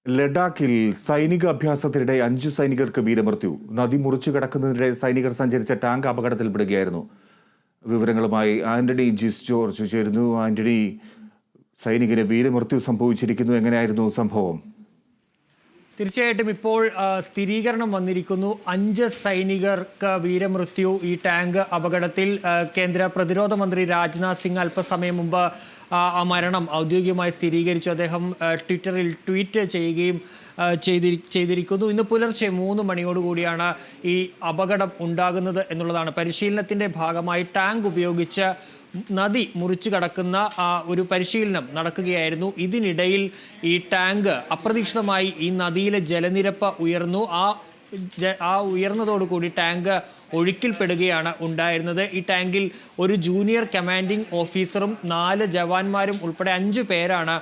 ലഡാക്കിൽ സൈനിക അഭ്യാസത്തിനിടെ 5 സൈനികർക്ക് വീരമൃത്യു. നദി മുറിച്ചു കടക്കുന്നതിനിടെ സൈനികർ സഞ്ചരിച്ച ടാങ്ക് അപകടത്തിൽപ്പെടുകയായിരുന്നു. വിവരങ്ങളുമായി ആന്റണി ജിസ് ജോർജ് ചേരുന്നു. ആന്റണി, സൈനികന് വീരമൃത്യു സംഭവിച്ചിരിക്കുന്നു. എങ്ങനെയായിരുന്നു സംഭവം? തീർച്ചയായിട്ടും ഇപ്പോൾ സ്ഥിരീകരണം വന്നിരിക്കുന്നു. 5 സൈനികർക്ക് വീരമൃത്യു ഈ ടാങ്ക് അപകടത്തിൽ. കേന്ദ്ര പ്രതിരോധ മന്ത്രി രാജ്നാഥ് സിംഗ് അല്പസമയം മുമ്പ് ആ മരണം ഔദ്യോഗികമായി സ്ഥിരീകരിച്ചു. അദ്ദേഹം ട്വിറ്ററിൽ ട്വീറ്റ് ചെയ്യുകയും ചെയ്തിരിക്കുന്നു. ഇന്ന് പുലർച്ചെ 3 മണിയോടുകൂടിയാണ് ഈ അപകടം ഉണ്ടാകുന്നത് എന്നുള്ളതാണ്. പരിശീലനത്തിൻ്റെ ഭാഗമായി ടാങ്ക് ഉപയോഗിച്ച് നദി മുറിച്ചു കടക്കുന്ന ഒരു പരിശീലനം നടക്കുകയായിരുന്നു. ഇതിനിടയിൽ ഈ ടാങ്ക് അപ്രതീക്ഷിതമായി ഈ നദിയിലെ ജലനിരപ്പ് ഉയർന്നു. ആ ഉയർന്നതോടുകൂടി ടാങ്ക് ഒഴുക്കിൽപ്പെടുകയാണ് ഉണ്ടായിരുന്നത്. ഈ ടാങ്കിൽ ഒരു ജൂനിയർ കമാൻഡിംഗ് ഓഫീസറും 4 ജവാന്മാരും ഉൾപ്പെടെ 5 പേരാണ്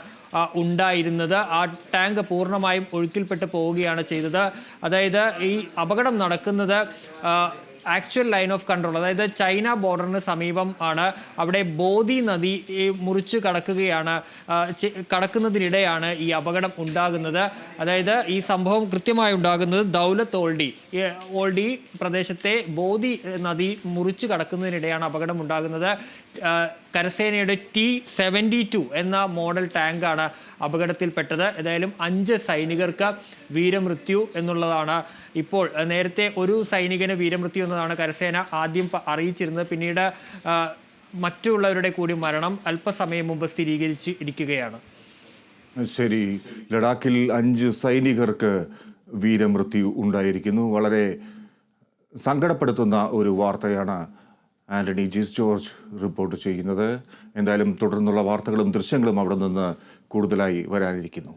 ഉണ്ടായിരുന്നത്. ആ ടാങ്ക് പൂർണ്ണമായും ഒഴുക്കിൽപ്പെട്ട് പോവുകയാണ് ചെയ്തത്. അതായത് ഈ അപകടം നടക്കുന്നത് ആക്ച്വൽ ലൈൻ ഓഫ് കൺട്രോൾ, അതായത് ചൈന ബോർഡറിന് സമീപം ആണ്. അവിടെ ബോധി നദി മുറിച്ച് കടക്കുന്നതിനിടെയാണ് ഈ അപകടം ഉണ്ടാകുന്നത്. അതായത് ഈ സംഭവം കൃത്യമായി ഉണ്ടാകുന്നത് ദൗലത്ത് ഓൾഡി പ്രദേശത്തെ ബോധി നദി മുറിച്ച് കടക്കുന്നതിനിടെയാണ് അപകടം ഉണ്ടാകുന്നത്. കരസേനയുടെ T-72 എന്ന മോഡൽ ടാങ്കാണ് അപകടത്തിൽപ്പെട്ടത്. ഏതായാലും 5 സൈനികർക്ക് വീരമൃത്യു എന്നുള്ളതാണ്. ഇപ്പോൾ നേരത്തെ ഒരു സൈനികന് വീരമൃത്യു എന്നതാണ് കരസേന ആദ്യം അറിയിച്ചിരുന്നത്. പിന്നീട് മറ്റുള്ളവരുടെ കൂടി മരണം അല്പസമയം മുമ്പ് സ്ഥിരീകരിച്ചിരിക്കുകയാണ്. ശരി, ലഡാക്കിൽ 5 സൈനികർക്ക് വീരമൃത്യു ഉണ്ടായിരിക്കുന്നു. വളരെ സങ്കടപ്പെടുത്തുന്ന ഒരു വാർത്തയാണ് ആന്റണി ജിസ് ജോർജ് റിപ്പോർട്ട് ചെയ്യുന്നത്. എന്തായാലും തുടർന്നുള്ള വാർത്തകളും ദൃശ്യങ്ങളും അവിടെ നിന്ന് കൂടുതലായി വരാനിരിക്കുന്നു.